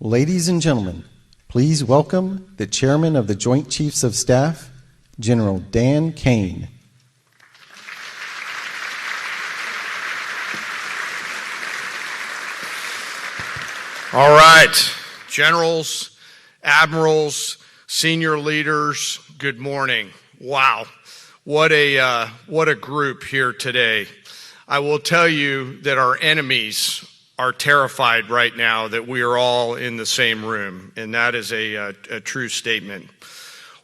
Ladies and gentlemen, please welcome the Chairman of the Joint Chiefs of Staff, General Dan Kane. All right, generals, admirals, senior leaders, good morning. Wow, what a group here today. I will tell you that our enemies are terrified right now that we are all in the same room, and that is a true statement.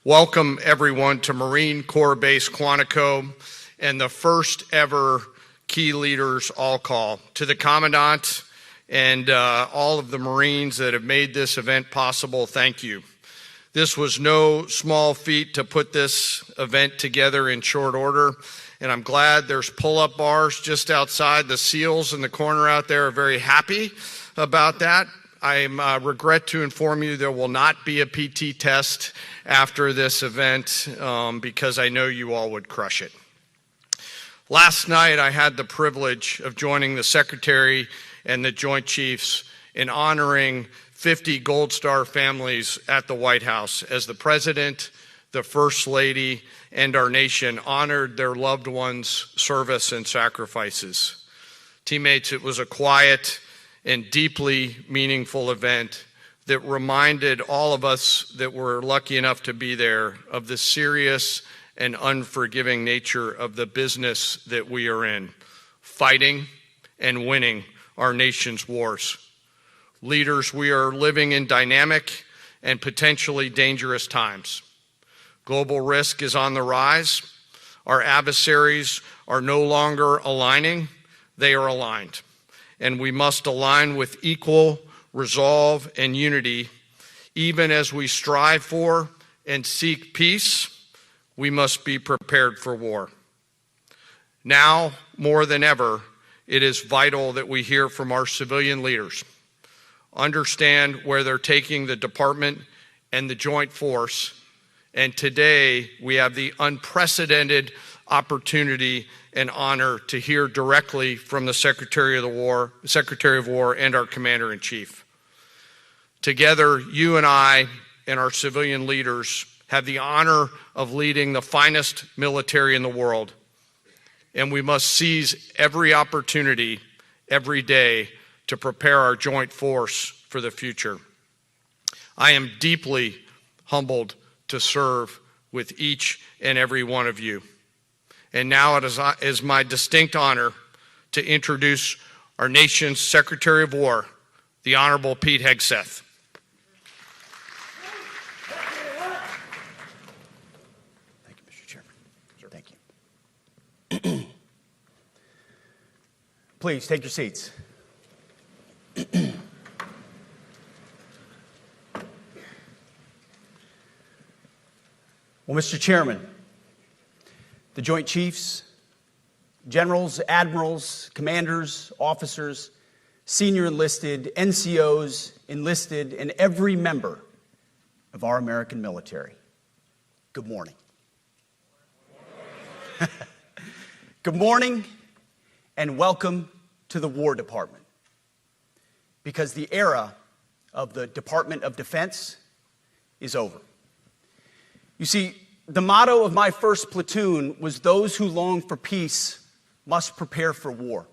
Welcome everyone to Marine Corps Base Quantico and the first ever Key Leaders All Call. To the Commandant and all of the Marines that have made this event possible, thank you. This was no small feat to put this event together in short order, and I'm glad there's pull-up bars just outside. The SEALs in the corner out there are very happy about that. I regret to inform you there will not be a PT test after this event because I know you all would crush it. Last night I had the privilege of joining the Secretary and the Joint Chiefs in honoring 50 Gold Star families at the White House as the President, the First Lady, and our nation honored their loved ones' service and sacrifices. Teammates, it was a quiet and deeply meaningful event that reminded all of us that were lucky enough to be there of the serious and unforgiving nature of the business that we are in, fighting and winning our nation's wars. Leaders, we are living in dynamic and potentially dangerous times. Global risk is on the rise. Our adversaries are no longer aligning, they are aligned. And we must align with equal resolve and unity. Even as we strive for and seek peace, we must be prepared for war. Now, more than ever, it is vital that we hear from our civilian leaders, understand where they're taking the department and the joint force. And today we have the unprecedented opportunity and honor to hear directly from the Secretary of War and our Commander-in-Chief. Together, you and I and our civilian leaders have the honor of leading the finest military in the world. And we must seize every opportunity every day to prepare our joint force for the future. I am deeply humbled to serve with each and every one of you. And now it is my distinct honor to introduce our nation's Secretary of War, the Honorable Pete Hegseth. Thank you, Mr. Chairman. Sure. Thank you. Please take your seats. Well, Mr. Chairman, the Joint Chiefs, generals, admirals, commanders, officers, senior enlisted, NCOs, enlisted, and every member of our American military, good morning. Good morning and welcome to the War Department, because the era of the Department of Defense is over. You see, the motto of my first platoon was, "Those who long for peace must prepare for war."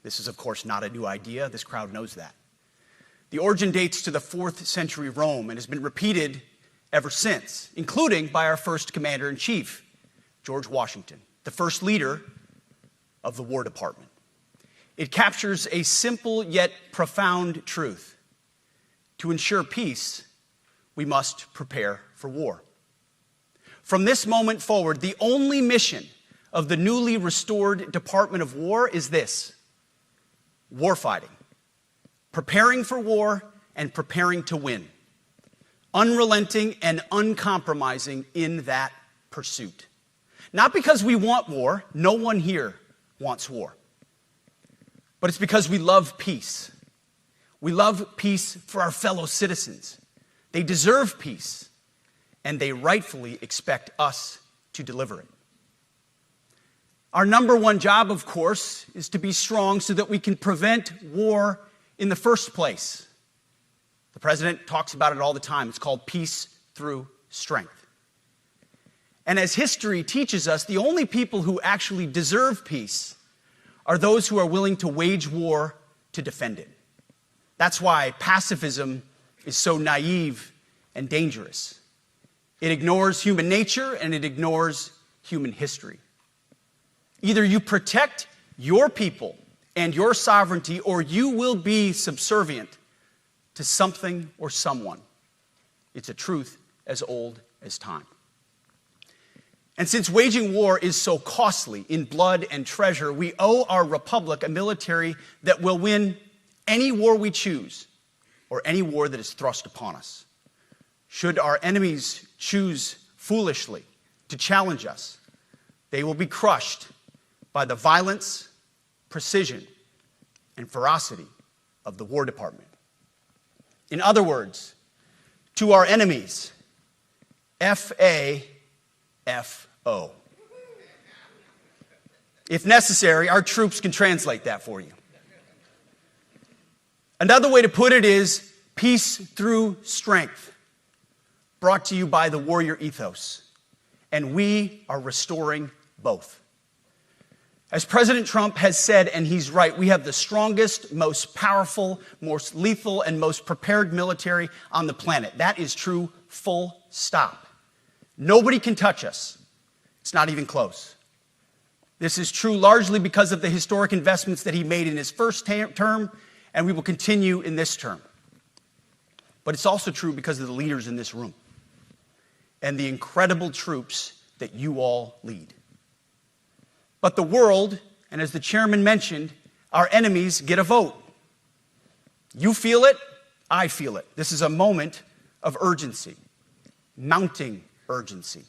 This is, of course, not a new idea. This crowd knows that. The origin dates to the 4th century Rome and has been repeated ever since, including by our first Commander-in-Chief, George Washington, the first leader of the War Department. It captures a simple yet profound truth. To ensure peace, we must prepare for war. From this moment forward, the only mission of the newly restored Department of War is this: warfighting, preparing for war and preparing to win, unrelenting and uncompromising in that pursuit. Not because we want war, no one here wants war, but it's because we love peace. We love peace for our fellow citizens. They deserve peace, and they rightfully expect us to deliver it. Our number one job, of course, is to be strong so that we can prevent war in the first place. The president talks about it all the time. It's called peace through strength. And as history teaches us, the only people who actually deserve peace are those who are willing to wage war to defend it. That's why pacifism is so naive and dangerous. It ignores human nature and it ignores human history. Either you protect your people and your sovereignty, or you will be subservient to something or someone. It's a truth as old as time. And since waging war is so costly in blood and treasure, we owe our republic a military that will win any war we choose or any war that is thrust upon us. Should our enemies choose foolishly to challenge us, they will be crushed by the violence, precision, and ferocity of the War Department. In other words, to our enemies, F-A-F-O. If necessary, our troops can translate that for you. Another way to put it is peace through strength, brought to you by the warrior ethos. And we are restoring both. As President Trump has said, and he's right, we have the strongest, most powerful, most lethal, and most prepared military on the planet. That is true, full stop. Nobody can touch us. It's not even close. This is true largely because of the historic investments that he made in his first term, and we will continue in this term. But it's also true because of the leaders in this room and the incredible troops that you all lead. But the world, and as the chairman mentioned, our enemies get a vote. You feel it, I feel it. This is a moment of urgency, mounting urgency.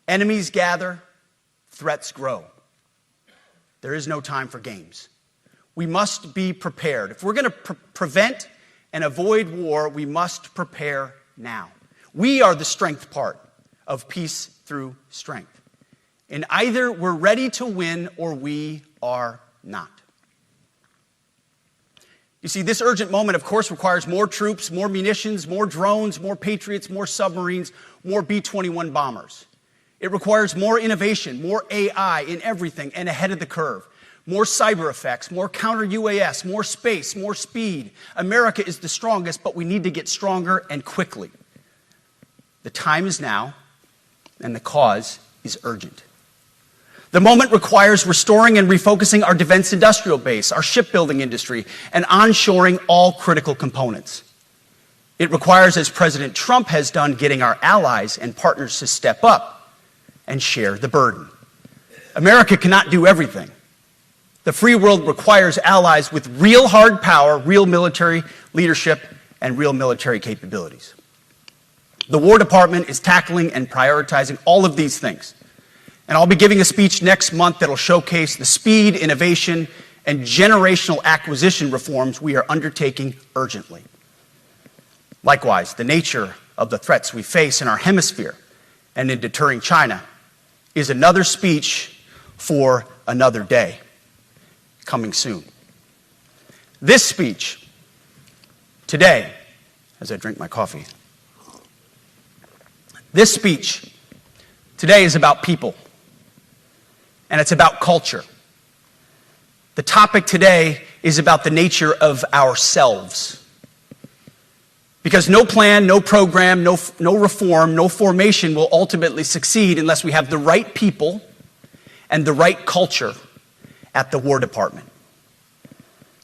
Enemies gather, threats grow. There is no time for games. We must be prepared. If we're going to prevent and avoid war, we must prepare now. We are the strength part of peace through strength. And either we're ready to win or we are not. You see, this urgent moment, of course, requires more troops, more munitions, more drones, more Patriots, more submarines, more B-21 bombers. It requires more innovation, more AI in everything and ahead of the curve. More cyber effects, more counter-UAS, more space, more speed. America is the strongest, but we need to get stronger and quickly. The time is now, and the cause is urgent. The moment requires restoring and refocusing our defense industrial base, our shipbuilding industry, and onshoring all critical components. It requires, as President Trump has done, getting our allies and partners to step up and share the burden. America cannot do everything. The free world requires allies with real hard power, real military leadership, and real military capabilities. The War Department is tackling and prioritizing all of these things. And I'll be giving a speech next month that'll showcase the speed, innovation, and generational acquisition reforms we are undertaking urgently. Likewise, the nature of the threats we face in our hemisphere and in deterring China is another speech for another day, coming soon. This speech today, as I drink my coffee, this speech today is about people. And it's about culture. The topic today is about the nature of ourselves. Because no plan, no program, no reform, no formation will ultimately succeed unless we have the right people and the right culture at the War Department.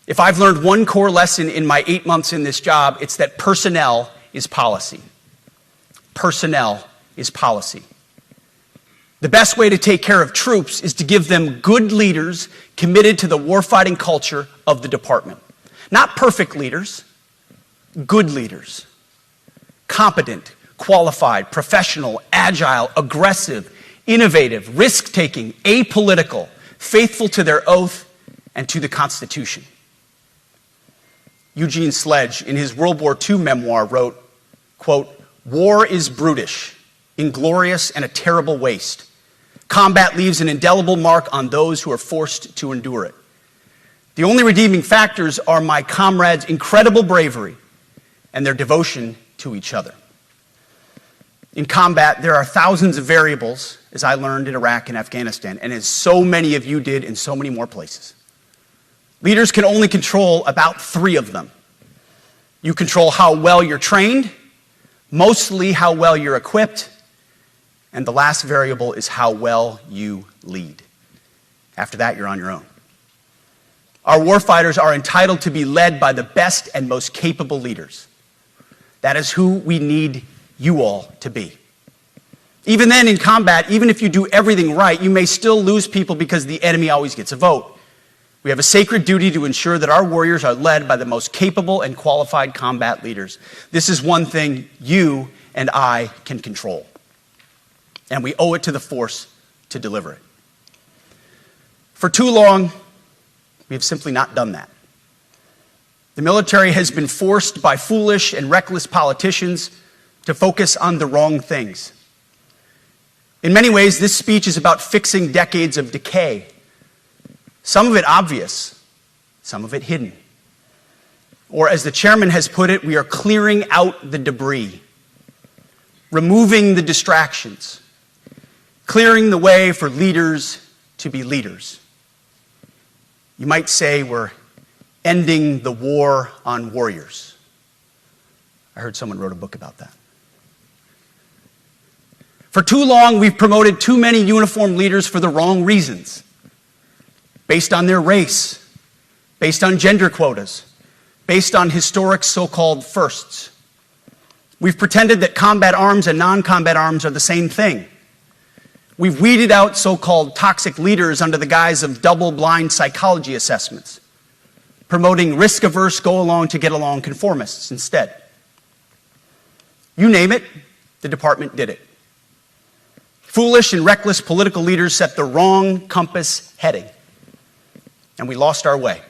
If I've learned one core lesson in my 8 months in this job, it's that personnel is policy. Personnel is policy. The best way to take care of troops is to give them good leaders committed to the warfighting culture of the department. Not perfect leaders, good leaders. Competent, qualified, professional, agile, aggressive, innovative, risk-taking, apolitical, faithful to their oath and to the Constitution. Eugene Sledge, in his World War II memoir, wrote, quote, "War is brutish, inglorious, and a terrible waste. Combat leaves an indelible mark on those who are forced to endure it. The only redeeming factors are my comrades' incredible bravery and their devotion to each other. In combat, there are thousands of variables, as I learned in Iraq and Afghanistan, and as so many of you did in so many more places. Leaders can only control about 3 of them. You control how well you're trained, mostly how well you're equipped, and the last variable is how well you lead. After that, you're on your own. Our warfighters are entitled to be led by the best and most capable leaders. That is who we need you all to be. Even then, in combat, even if you do everything right, you may still lose people because the enemy always gets a vote. We have a sacred duty to ensure that our warriors are led by the most capable and qualified combat leaders. This is one thing you and I can control, and we owe it to the force to deliver it. For too long, we have simply not done that. The military has been forced by foolish and reckless politicians to focus on the wrong things. In many ways, this speech is about fixing decades of decay. Some of it obvious, some of it hidden. Or as the chairman has put it, we are clearing out the debris, removing the distractions, clearing the way for leaders to be leaders. You might say we're ending the war on warriors. I heard someone wrote a book about that. For too long, we've promoted too many uniformed leaders for the wrong reasons, based on their race, based on gender quotas, based on historic so-called firsts. We've pretended that combat arms and non-combat arms are the same thing. We've weeded out so-called toxic leaders under the guise of double-blind psychology assessments, promoting risk-averse, go-along-to-get-along conformists instead. You name it, the department did it. Foolish and reckless political leaders set the wrong compass heading, and we lost our way.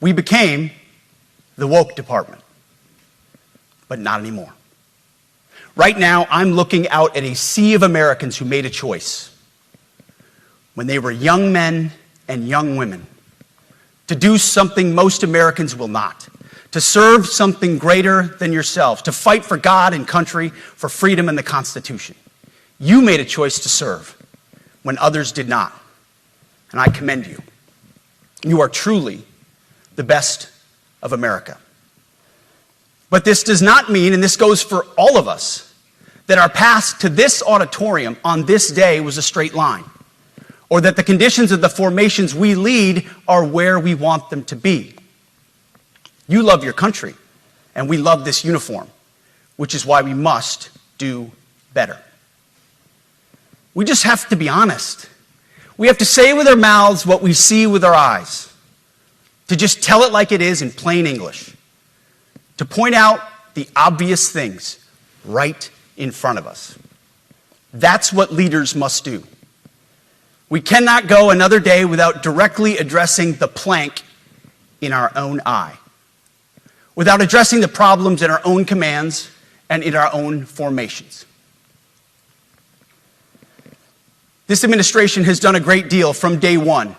We became the woke department, but not anymore. Right now, I'm looking out at a sea of Americans who made a choice when they were young men and young women to do something most Americans will not, to serve something greater than yourselves, to fight for God and country, for freedom and the Constitution. You made a choice to serve when others did not, and I commend you. You are truly the best of America. But this does not mean, and this goes for all of us, that our path to this auditorium on this day was a straight line, or that the conditions of the formations we lead are where we want them to be. You love your country, and we love this uniform, which is why we must do better. We just have to be honest. We have to say with our mouths what we see with our eyes, to just tell it like it is in plain English, to point out the obvious things right in front of us. That's what leaders must do. We cannot go another day without directly addressing the plank in our own eye, without addressing the problems in our own commands and in our own formations. This administration has done a great deal from day one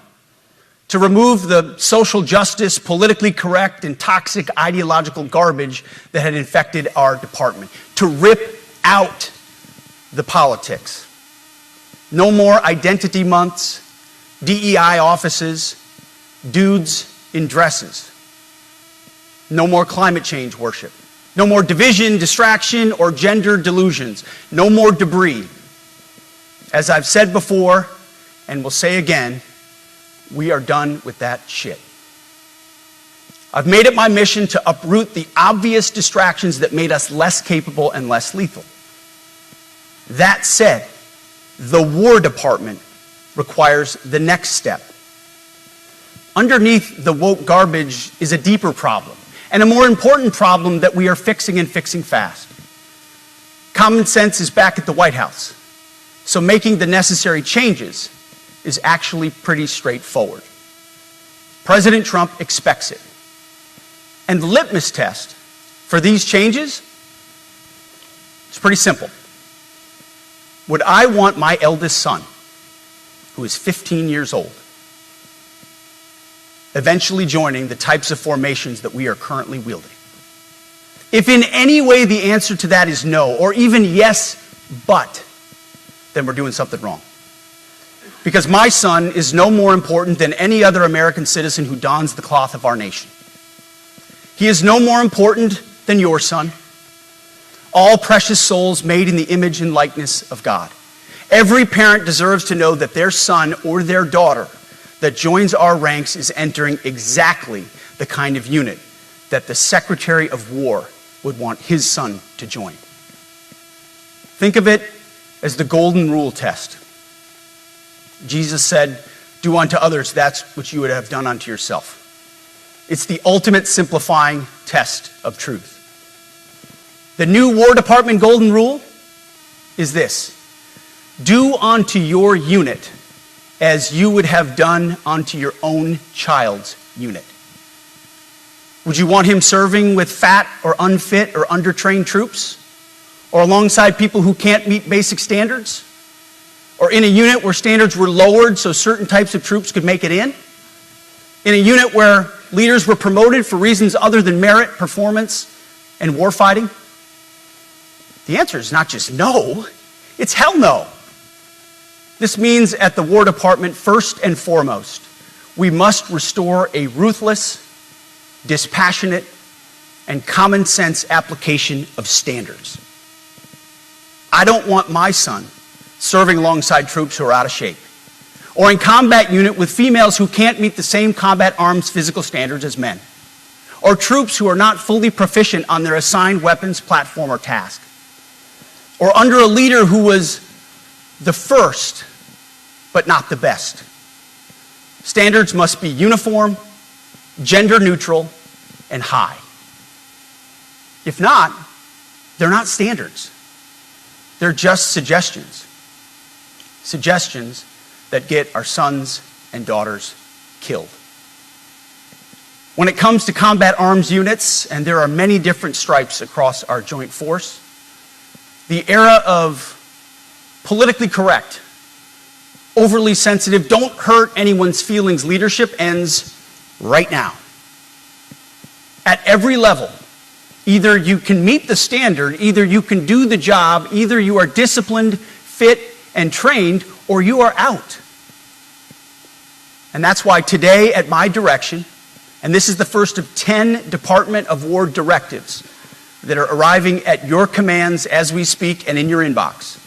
to remove the social justice, politically correct, and toxic ideological garbage that had infected our department, to rip out the politics. No more identity months, DEI offices, dudes in dresses. No more climate change worship. No more division, distraction, or gender delusions. No more debris. As I've said before, and will say again, we are done with that shit. I've made it my mission to uproot the obvious distractions that made us less capable and less lethal. That said, the War Department requires the next step. Underneath the woke garbage is a deeper problem, and a more important problem that we are fixing and fixing fast. Common sense is back at the White House, so making the necessary changes is actually pretty straightforward. President Trump expects it. And the litmus test for these changes is pretty simple. Would I want my eldest son, who is 15 years old, eventually joining the types of formations that we are currently wielding? If in any way the answer to that is no, or even yes, but, then we're doing something wrong. Because my son is no more important than any other American citizen who dons the cloth of our nation. He is no more important than your son. All precious souls made in the image and likeness of God. Every parent deserves to know that their son or their daughter that joins our ranks is entering exactly the kind of unit that the Secretary of War would want his son to join. Think of it as the golden rule test. Jesus said, "Do unto others that which you would have done unto yourself." It's the ultimate simplifying test of truth. The new War Department golden rule is this: do unto your unit as you would have done unto your own child's unit. Would you want him serving with fat or unfit or undertrained troops? Or alongside people who can't meet basic standards? Or in a unit where standards were lowered so certain types of troops could make it in? In a unit where leaders were promoted for reasons other than merit, performance, and warfighting? The answer is not just no, it's hell no. This means at the War Department, first and foremost, we must restore a ruthless, dispassionate, and common sense application of standards. I don't want my son serving alongside troops who are out of shape, or in combat unit with females who can't meet the same combat arms physical standards as men, or troops who are not fully proficient on their assigned weapons, platform, or task, or under a leader who was the first, but not the best. Standards must be uniform, gender neutral, and high. If not, they're not standards. They're just suggestions. Suggestions that get our sons and daughters killed. When it comes to combat arms units, and there are many different stripes across our joint force, the era of politically correct, overly sensitive, don't hurt anyone's feelings leadership ends right now. At every level, either you can meet the standard, either you can do the job, either you are disciplined, fit, and trained, or you are out. And that's why today, at my direction, and this is the first of 10 Department of War directives that are arriving at your commands as we speak and in your inbox.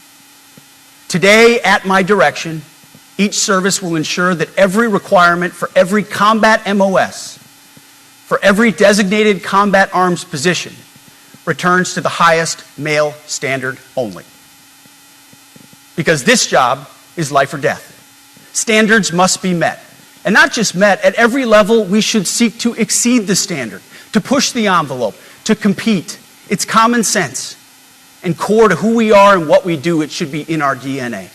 Today, at my direction, each service will ensure that every requirement for every combat MOS, for every designated combat arms position, returns to the highest male standard only. Because this job is life or death. Standards must be met. And not just met, at every level we should seek to exceed the standard, to push the envelope, to compete. It's common sense and core to who we are and what we do. It should be in our DNA.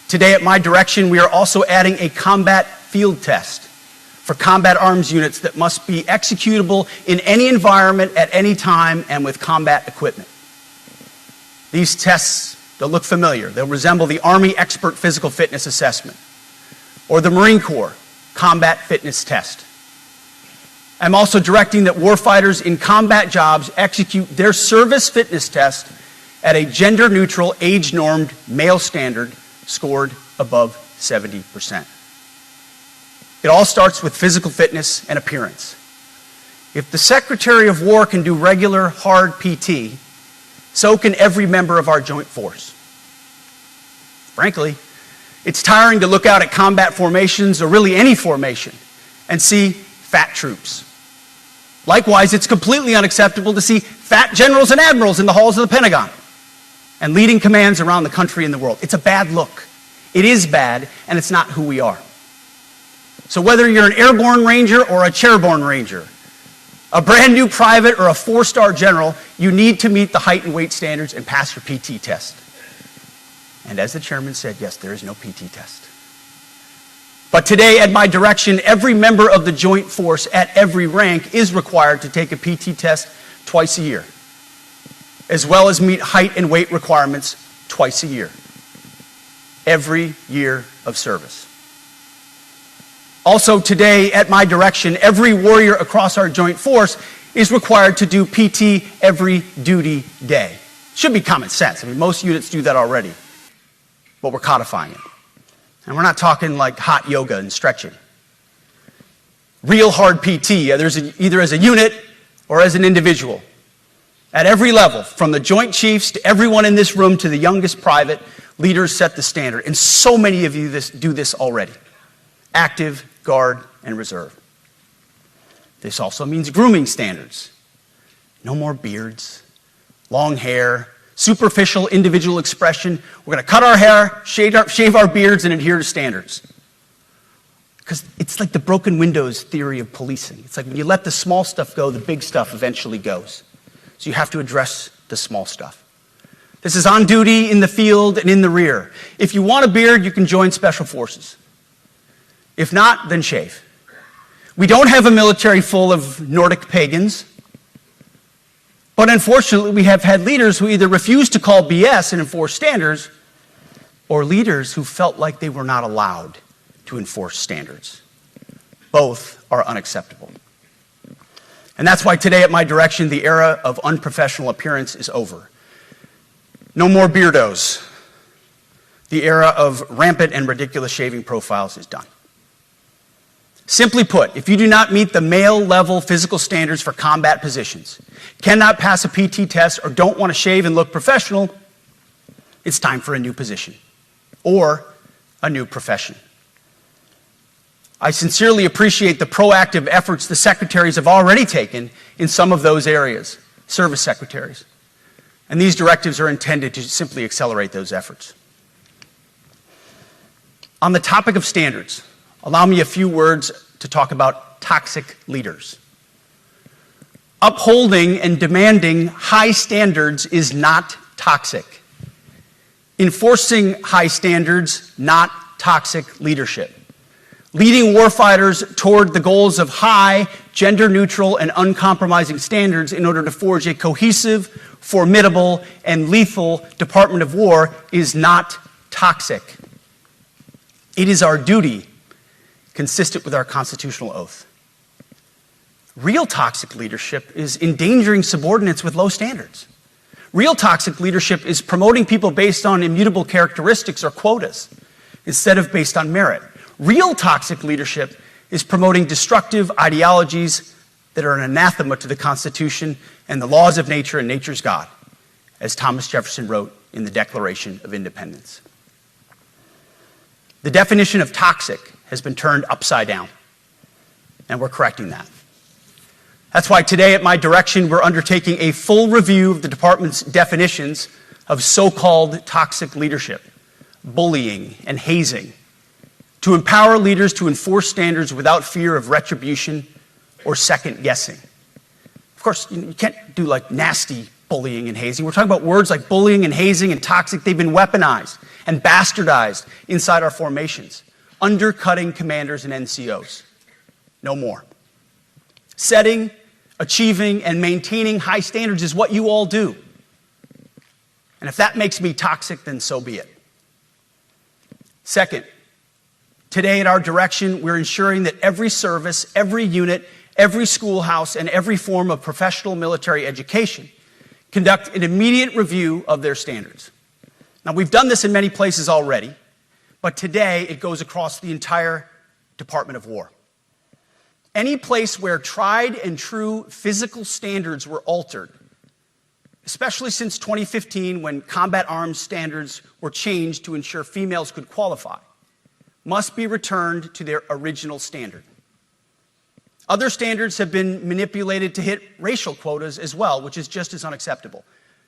Today, at my direction, we are also adding a combat field test for combat arms units that must be executable in any environment at any time and with combat equipment. These tests, they'll look familiar. They'll resemble the Army Expert Physical Fitness Assessment or the Marine Corps Combat Fitness Test. I'm also directing that warfighters in combat jobs execute their service fitness test at a gender-neutral, age-normed male standard scored above 70%. It all starts with physical fitness and appearance. If the Secretary of War can do regular, hard PT, so can every member of our joint force. Frankly, it's tiring to look out at combat formations, or really any formation, and see fat troops. Likewise, it's completely unacceptable to see fat generals and admirals in the halls of the Pentagon and leading commands around the country and the world. It's a bad look. It is bad, and it's not who we are. So whether you're an airborne ranger or a chairborne ranger, a brand new private or a 4-star general, you need to meet the height and weight standards and pass your PT test. And as the chairman said, yes, there is no PT test. But today, at my direction, every member of the joint force at every rank is required to take a PT test twice a year, as well as meet height and weight requirements twice a year, every year of service. Also today, at my direction, every warrior across our joint force is required to do PT every duty day. Should be common sense. I mean, most units do that already, but we're codifying it. And we're not talking like hot yoga and stretching. Real hard PT, either as a unit or as an individual. At every level, from the Joint Chiefs to everyone in this room to the youngest private, leaders set the standard. And so many of you do this already. Active, Guard, and Reserve. This also means grooming standards. No more beards, long hair, superficial individual expression. We're going to cut our hair, shave our beards, and adhere to standards. Because it's like the broken windows theory of policing. It's like when you let the small stuff go, the big stuff eventually goes. So you have to address the small stuff. This is on duty, in the field, and in the rear. If you want a beard, you can join Special Forces. If not, then shave. We don't have a military full of Nordic pagans. But unfortunately, we have had leaders who either refuse to call BS and enforce standards, or leaders who felt like they were not allowed to enforce standards. Both are unacceptable. And that's why today, at my direction, the era of unprofessional appearance is over. No more beardos. The era of rampant and ridiculous shaving profiles is done. Simply put, if you do not meet the male-level physical standards for combat positions, cannot pass a PT test, or don't want to shave and look professional, it's time for a new position or a new profession. I sincerely appreciate the proactive efforts the secretaries have already taken in some of those areas, service secretaries. And these directives are intended to simply accelerate those efforts. On the topic of standards, allow me a few words to talk about toxic leaders. Upholding and demanding high standards is not toxic. Enforcing high standards, not toxic leadership. Leading warfighters toward the goals of high, gender-neutral, and uncompromising standards in order to forge a cohesive, formidable, and lethal Department of War is not toxic. It is our duty, consistent with our constitutional oath. Real toxic leadership is endangering subordinates with low standards. Real toxic leadership is promoting people based on immutable characteristics or quotas instead of based on merit. Real toxic leadership is promoting destructive ideologies that are an anathema to the Constitution and the laws of nature and nature's God, as Thomas Jefferson wrote in the Declaration of Independence. The definition of toxic has been turned upside down, and we're correcting that. That's why today, at my direction, we're undertaking a full review of the department's definitions of so-called toxic leadership, bullying, and hazing, to empower leaders to enforce standards without fear of retribution or second-guessing. Of course, you can't do like nasty bullying and hazing. We're talking about words like bullying and hazing and toxic. They've been weaponized and bastardized inside our formations, undercutting commanders and NCOs. No more. Setting, achieving, and maintaining high standards is what you all do. And if that makes me toxic, then so be it. Second, today at our direction, we're ensuring that every service, every unit, every schoolhouse, and every form of professional military education conduct an immediate review of their standards. Now, we've done this in many places already, but today it goes across the entire Department of War. Any place where tried and true physical standards were altered, especially since 2015 when combat arms standards were changed to ensure females could qualify, must be returned to their original standard. Other standards have been manipulated to hit racial quotas as well, which is just as unacceptable.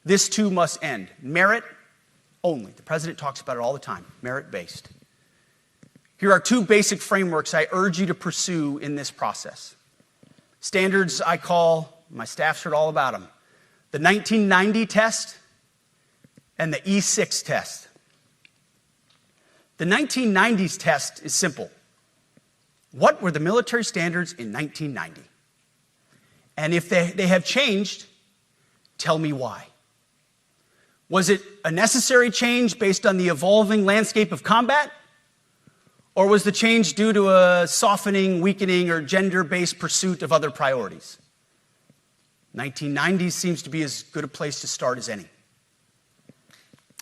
This too must end. Merit only. The president talks about it all the time, merit-based. Here are two basic frameworks I urge you to pursue in this process. Standards I call, my staff's heard all about them, the 1990 test and the E6 test. The 1990s test is simple. What were the military standards in 1990? And if they have changed, tell me why. Was it a necessary change based on the evolving landscape of combat? Or was the change due to a softening, weakening, or gender-based pursuit of other priorities? 1990s seems to be as good a place to start as any.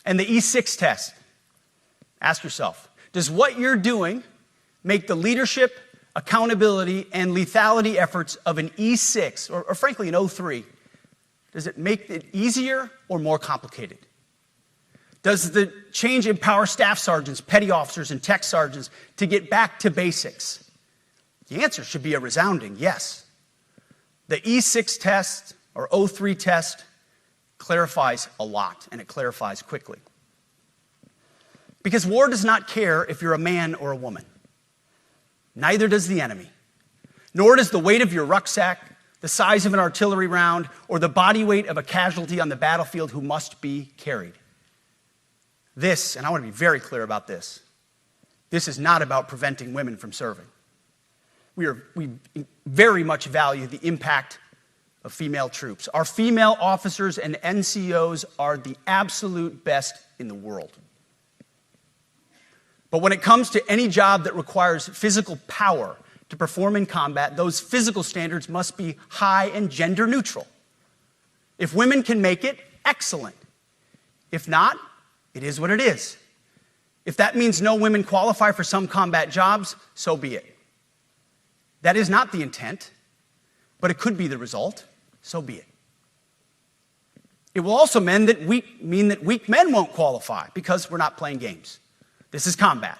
And the E6 test. Ask yourself, does what you're doing make the leadership, accountability, and lethality efforts of an E6, or frankly an O3, does it make it easier or more complicated? Does the change empower staff sergeants, petty officers, and tech sergeants to get back to basics? The answer should be a resounding yes. The E6 test, or O3 test, clarifies a lot, and it clarifies quickly. Because war does not care if you're a man or a woman. Neither does the enemy. Nor does the weight of your rucksack, the size of an artillery round, or the body weight of a casualty on the battlefield who must be carried. This, and I want to be very clear about this, this is not about preventing women from serving. We very much value the impact of female troops. Our female officers and NCOs are the absolute best in the world. But when it comes to any job that requires physical power to perform in combat, those physical standards must be high and gender neutral. If women can make it, excellent. If not, it is what it is. If that means no women qualify for some combat jobs, so be it. That is not the intent, but it could be the result, so be it. It will also mean that weak men won't qualify because we're not playing games. This is combat.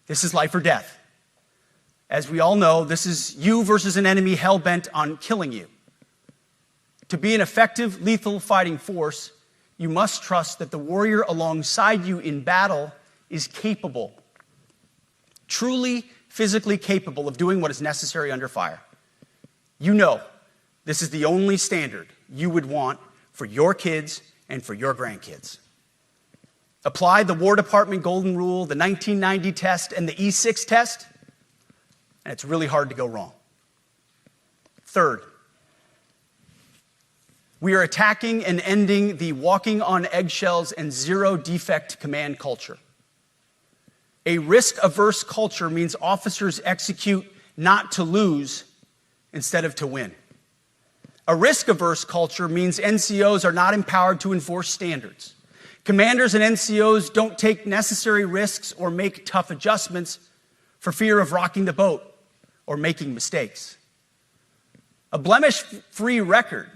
This is life or death. As we all know, this is you versus an enemy hell-bent on killing you. To be an effective, lethal fighting force, you must trust that the warrior alongside you in battle is capable, truly physically capable of doing what is necessary under fire. You know this is the only standard you would want for your kids and for your grandkids. Apply the War Department Golden Rule, the 1990 test, and the E6 test, and it's really hard to go wrong. Third, we are attacking and ending the walking on eggshells and zero defect command culture. A risk-averse culture means officers execute not to lose instead of to win. A risk-averse culture means NCOs are not empowered to enforce standards. Commanders and NCOs don't take necessary risks or make tough adjustments for fear of rocking the boat or making mistakes. A blemish-free record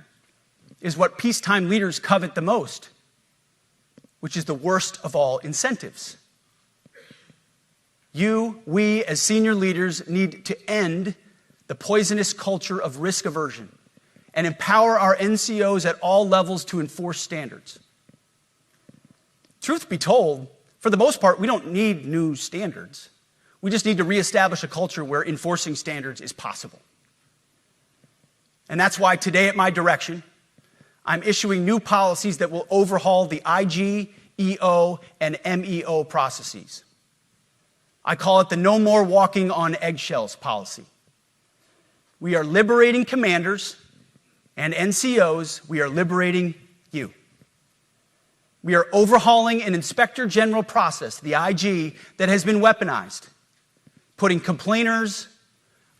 is what peacetime leaders covet the most, which is the worst of all incentives. We, as senior leaders, need to end the poisonous culture of risk aversion and empower our NCOs at all levels to enforce standards. Truth be told, for the most part, we don't need new standards. We just need to reestablish a culture where enforcing standards is possible. And that's why today, at my direction, I'm issuing new policies that will overhaul the IG, EO, and MEO processes. I call it the No More Walking on Eggshells policy. We are liberating commanders and NCOs. We are liberating you. We are overhauling an Inspector General process, the IG, that has been weaponized, putting complainers,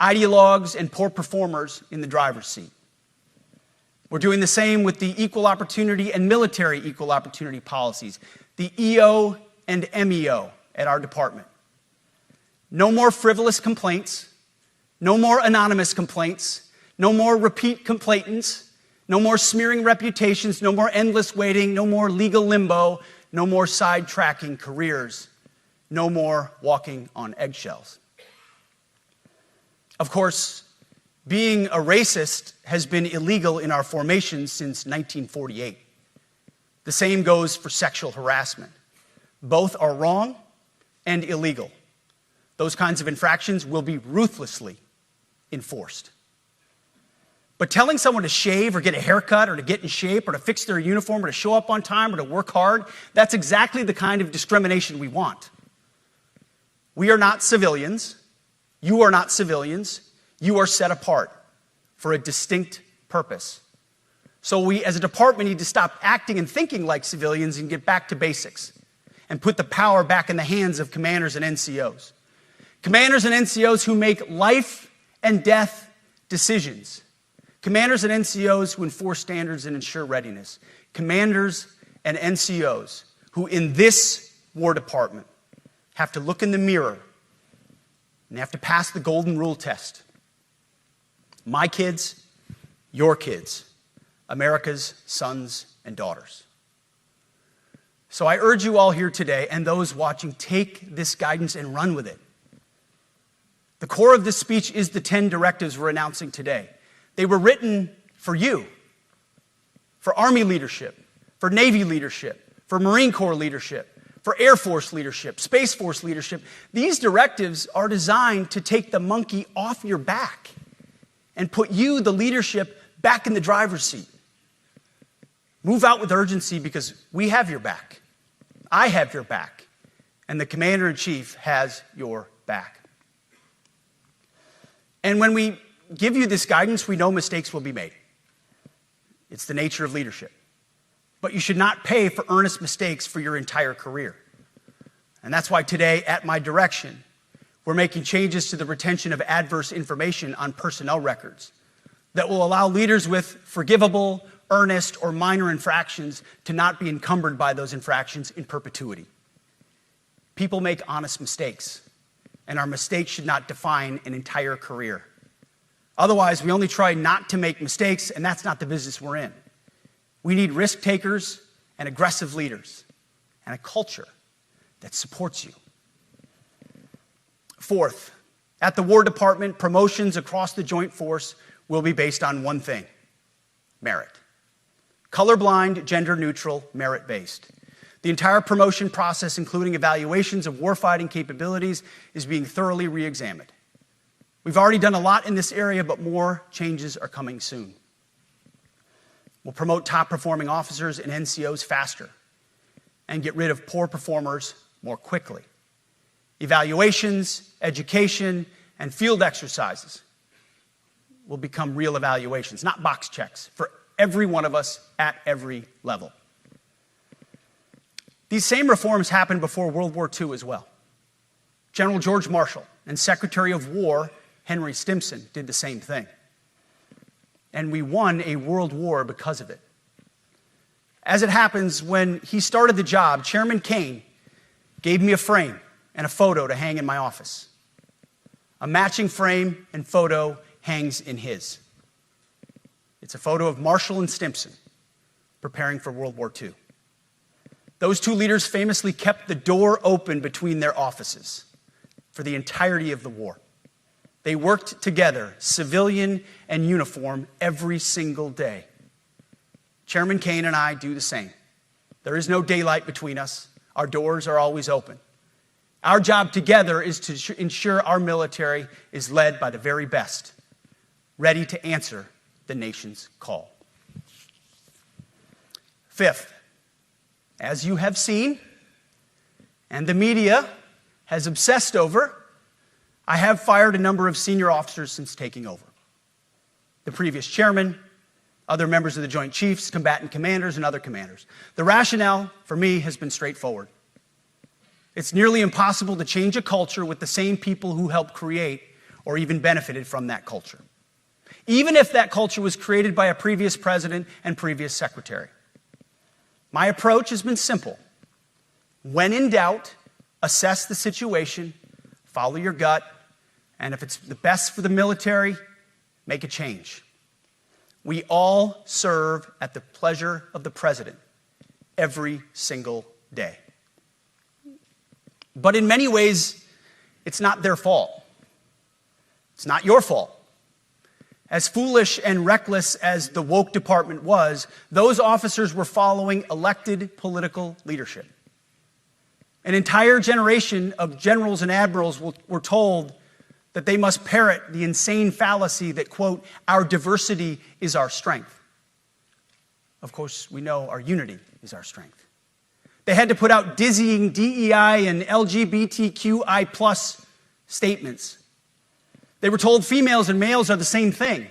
ideologues, and poor performers in the driver's seat. We're doing the same with the equal opportunity and military equal opportunity policies, the EO and MEO at our department. No more frivolous complaints, no more anonymous complaints, no more repeat complainants, no more smearing reputations, no more endless waiting, no more legal limbo, no more sidetracking careers, no more walking on eggshells. Of course, being a racist has been illegal in our formations since 1948. The same goes for sexual harassment. Both are wrong and illegal. Those kinds of infractions will be ruthlessly enforced. But telling someone to shave or get a haircut or to get in shape or to fix their uniform or to show up on time or to work hard, that's exactly the kind of discrimination we want. We are not civilians. You are not civilians. You are set apart for a distinct purpose. So we, as a department, need to stop acting and thinking like civilians and get back to basics and put the power back in the hands of commanders and NCOs. Commanders and NCOs who make life and death decisions Commanders and NCOs who enforce standards and ensure readiness. Commanders and NCOs who in this War Department have to look in the mirror and they have to pass the golden rule test. My kids, your kids, America's sons and daughters. So I urge you all here today and those watching, take this guidance and run with it. The core of this speech is the 10 directives we're announcing today. They were written for you, for Army leadership, for Navy leadership, for Marine Corps leadership, for Air Force leadership, Space Force leadership. These directives are designed to take the monkey off your back and put you, the leadership, back in the driver's seat. Move out with urgency because we have your back. I have your back. And the Commander-in-Chief has your back. And when we give you this guidance, we know mistakes will be made. It's the nature of leadership. But you should not pay for earnest mistakes for your entire career. And that's why today, at my direction, we're making changes to the retention of adverse information on personnel records that will allow leaders with forgivable, earnest, or minor infractions to not be encumbered by those infractions in perpetuity. People make honest mistakes, and our mistakes should not define an entire career. Otherwise, we only try not to make mistakes, and that's not the business we're in. We need risk takers and aggressive leaders and a culture that supports you. Fourth, at the War Department, promotions across the Joint Force will be based on one thing: merit. Colorblind, gender-neutral, merit-based. The entire promotion process, including evaluations of warfighting capabilities, is being thoroughly re-examined. We've already done a lot in this area, but more changes are coming soon. We'll promote top-performing officers and NCOs faster and get rid of poor performers more quickly. Evaluations, education, and field exercises will become real evaluations, not box checks, for every one of us at every level. These same reforms happened before World War II as well. General George Marshall and Secretary of War Henry Stimson did the same thing. And we won a world war because of it. As it happens, when he started the job, Chairman Kane gave me a frame and a photo to hang in my office. A matching frame and photo hangs in his. It's a photo of Marshall and Stimson preparing for World War II. Those two leaders famously kept the door open between their offices for the entirety of the war. They worked together, civilian and uniform, every single day. Chairman Kane and I do the same. There is no daylight between us. Our doors are always open. Our job together is to ensure our military is led by the very best, ready to answer the nation's call. Fifth, as you have seen, and the media has obsessed over, I have fired a number of senior officers since taking over. The previous chairman, other members of the Joint Chiefs, combatant commanders, and other commanders. The rationale for me has been straightforward. It's nearly impossible to change a culture with the same people who helped create or even benefited from that culture, even if that culture was created by a previous president and previous secretary. My approach has been simple. When in doubt, assess the situation, follow your gut, and if it's the best for the military, make a change. We all serve at the pleasure of the president every single day. But in many ways, it's not their fault. It's not your fault. As foolish and reckless as the woke department was, those officers were following elected political leadership. An entire generation of generals and admirals were told that they must parrot the insane fallacy that, quote, our diversity is our strength. Of course, we know our unity is our strength. They had to put out dizzying DEI and LGBTQI+ statements. They were told females and males are the same thing,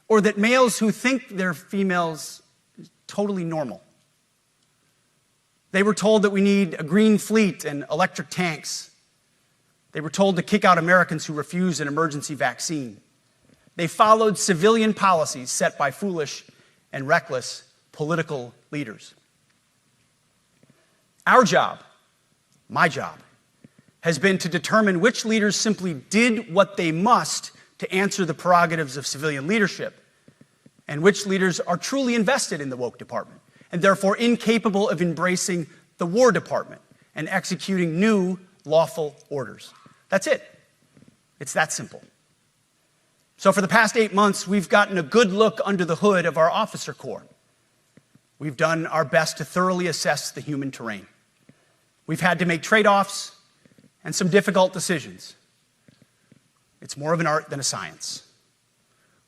or that males who think they're females is totally normal. They were told that we need a green fleet and electric tanks. They were told to kick out Americans who refuse an emergency vaccine. They followed civilian policies set by foolish and reckless political leaders. Our job, my job, has been to determine which leaders simply did what they must to answer the prerogatives of civilian leadership, and which leaders are truly invested in the woke department, and therefore incapable of embracing the War Department and executing new lawful orders. That's it. It's that simple. So for the past 8 months, we've gotten a good look under the hood of our officer corps. We've done our best to thoroughly assess the human terrain. We've had to make trade-offs and some difficult decisions. It's more of an art than a science.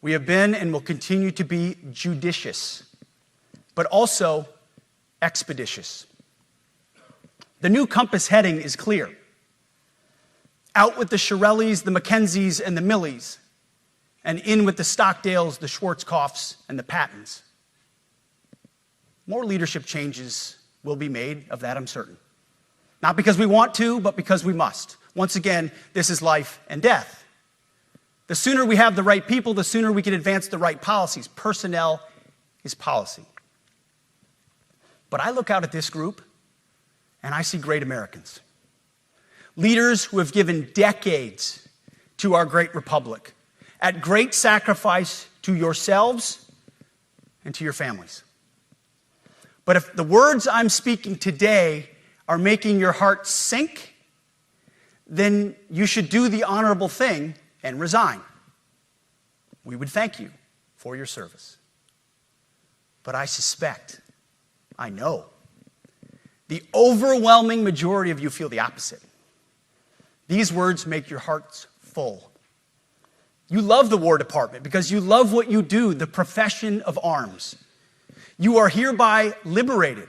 We have been and will continue to be judicious, but also expeditious. The new compass heading is clear. Out with the Shirellis, the Mackenzies, and the Millies, and in with the Stockdales, the Schwarzkopfs, and the Pattons. More leadership changes will be made, of that I'm certain. Not because we want to, but because we must. Once again, this is life and death. The sooner we have the right people, the sooner we can advance the right policies. Personnel is policy. But I look out at this group, and I see great Americans. Leaders who have given decades to our great republic, at great sacrifice to yourselves and to your families. But if the words I'm speaking today are making your heart sink, then you should do the honorable thing and resign. We would thank you for your service. But I suspect, I know, the overwhelming majority of you feel the opposite. These words make your hearts full. You love the War Department because you love what you do, the profession of arms. You are hereby liberated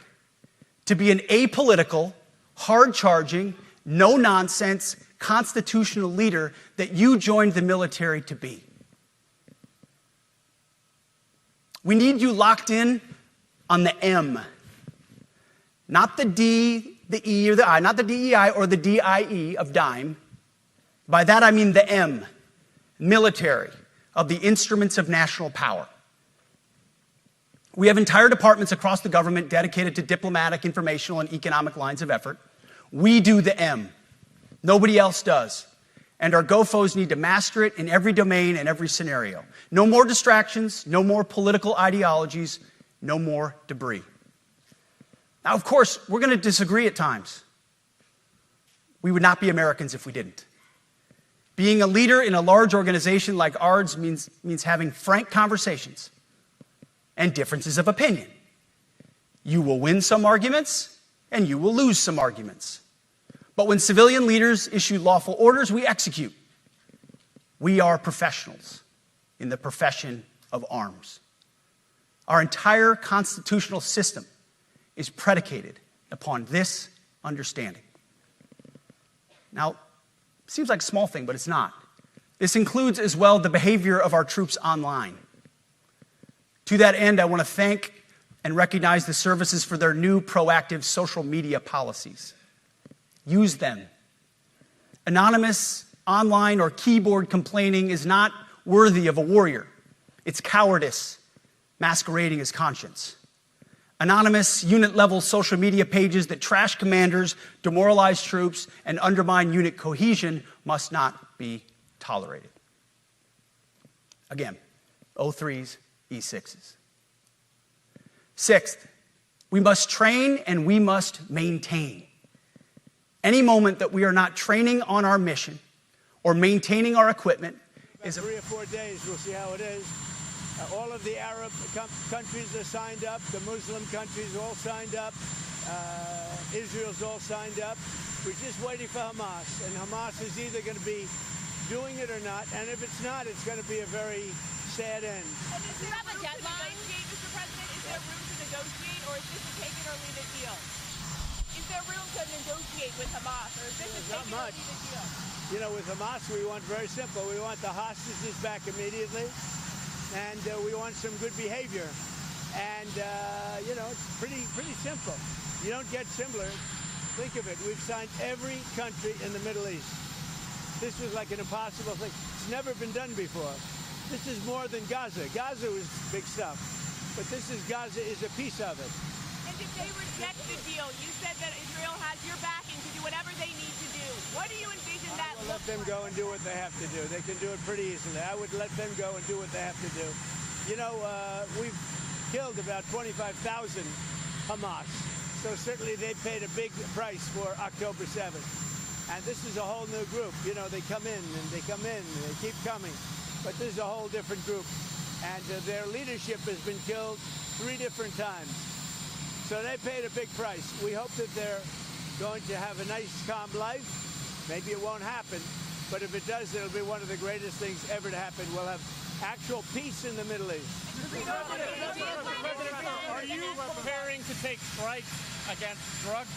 to be an apolitical, hard-charging, no-nonsense, constitutional leader that you joined the military to be. We need you locked in on the M, not the D, the E, or the I, not the DEI or the DIE of dime. By that I mean the M, military, of the instruments of national power. We have entire departments across the government dedicated to diplomatic, informational, and economic lines of effort. We do the M. Nobody else does. And our GOFOs need to master it in every domain and every scenario. No more distractions, no more political ideologies, no more debris. Now, of course, we're going to disagree at times. We would not be Americans if we didn't. Being a leader in a large organization like ours means having frank conversations and differences of opinion. You will win some arguments, and you will lose some arguments. But when civilian leaders issue lawful orders, we execute. We are professionals in the profession of arms. Our entire constitutional system is predicated upon this understanding. Now, it seems like a small thing, but it's not. This includes as well the behavior of our troops online. To that end, I want to thank and recognize the services for their new proactive social media policies. Use them. Anonymous, online, or keyboard complaining is not worthy of a warrior. It's cowardice masquerading as conscience. Anonymous, unit-level social media pages that trash commanders, demoralize troops, and undermine unit cohesion must not be tolerated. Again, O3s, E6s. Sixth, we must train and we must maintain. Any moment that we are not training on our mission or maintaining our equipment is 3 or 4 days, we'll see how it is. All of the Arab countries are signed up. The Muslim countries all signed up. Israel's all signed up. We're just waiting for Hamas. And Hamas is either going to be doing it or not. And if it's not, it's going to be a very sad end. And is there a deadline, Mr. President? Is there room to negotiate, or is this a take it or leave it deal? Is there room to negotiate with Hamas, or is this a take it or leave it deal? You know, with Hamas, we want very simple. We want the hostages back immediately. And we want some good behavior. And, you know, it's pretty simple. You don't get simpler. Think of it. We've signed every country in the Middle East. This was like an impossible thing. It's never been done before. This is more than Gaza. Gaza was big stuff, but Gaza is a piece of it. And if they reject the deal, you said that Israel has your backing to do whatever they need to do. What do you envision that I will let them go and do what they have to do. They can do it pretty easily. I would let them go and do what they have to do. You know, we've killed about 25,000 Hamas, so certainly they paid a big price for October 7th. And this is a whole new group. You know, they come in and they come in and they keep coming. But this is a whole different group. And their leadership has been killed 3 different times. So they paid a big price. We hope that they're going to have a nice, calm life. Maybe it won't happen. But if it does, it'll be one of the greatest things ever to happen. We'll have actual peace in the Middle East. Are you preparing to take strikes against drug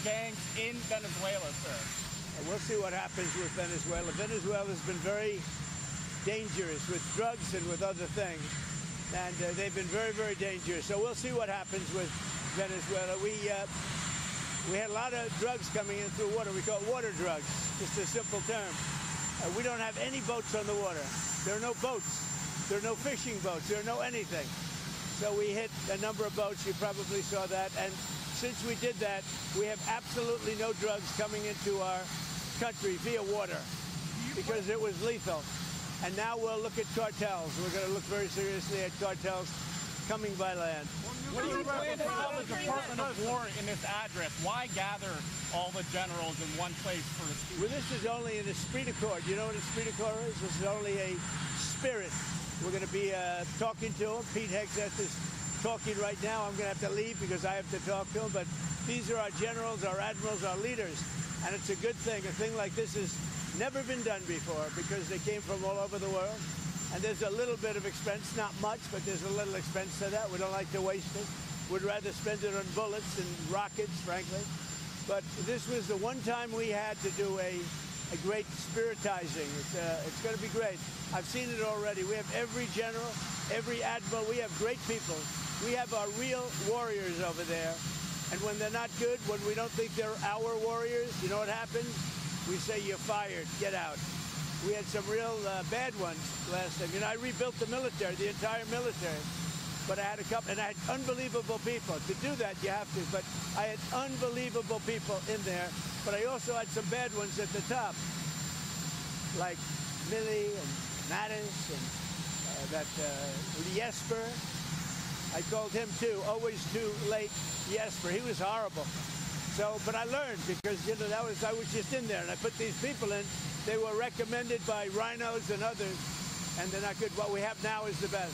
gangs in Venezuela, sir? We'll see what happens with Venezuela. Venezuela has been very dangerous with drugs and with other things. And they've been very, very dangerous. So we'll see what happens with Venezuela. We had a lot of drugs coming in through water. We call it water drugs, just a simple term. We don't have any boats on the water. There are no boats. There are no fishing boats. There are no anything. So we hit a number of boats. You probably saw that. And since we did that, we have absolutely no drugs coming into our country via water because it was lethal. And now we'll look at cartels. We're going to look very seriously at cartels coming by land. What do you plan to tell the Department of War in this address? Why gather all the generals in one place for a speech? Well, this is only an esprit de corps. You know what esprit de corps is? This is only a spirit. We're going to be talking to him. Pete Hegseth is talking right now. I'm going to have to leave because I have to talk to him. But these are our generals, our admirals, our leaders. And it's a good thing. A thing like this has never been done before because they came from all over the world. And there's a little bit of expense, not much, but there's a little expense to that. We don't like to waste it. We'd rather spend it on bullets and rockets, frankly. But this was the one time we had to do a great spiritizing. It's going to be great. I've seen it already. We have every general, every admiral. We have great people. We have our real warriors over there. And when they're not good, when we don't think they're our warriors, you know what happens? We say, you're fired, get out. We had some real bad ones last time. You know, I rebuilt the military, the entire military. But I had a couple, and I had unbelievable people. To do that, you have to. But I had unbelievable people in there. But I also had some bad ones at the top, like Milley and Mattis and Jesper. I called him too. Always too late, Jesper. He was horrible. So, but I learned because you know I was just in there, and I put these people in. They were recommended by rhinos and others, and they're not good. What we have now is the best.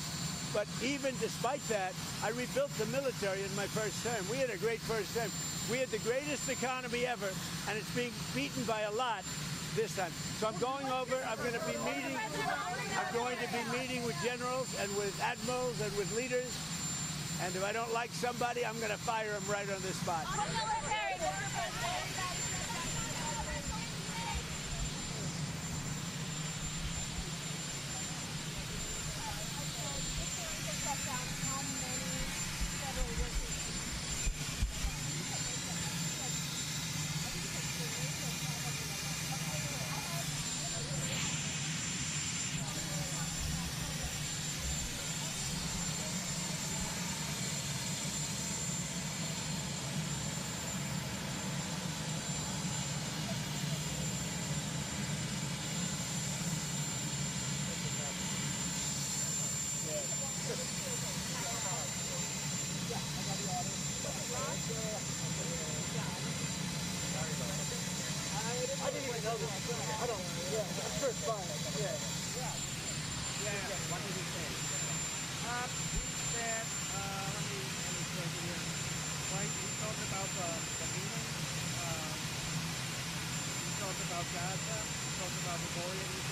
But even despite that, I rebuilt the military in my first term. We had a great first term. We had the greatest economy ever, and it's being beaten by a lot this time. So I'm going over. I'm going to be meeting. I'm going to be meeting with generals and with admirals and with leaders. And if I don't like somebody, I'm going to fire them right on the spot. I didn't even know this. I don't know. Yeah, I'm sure it's fine. Yeah. What did he say? He said, let me say here. When he talked about the meeting, he talked about Gaza, he talked about the war in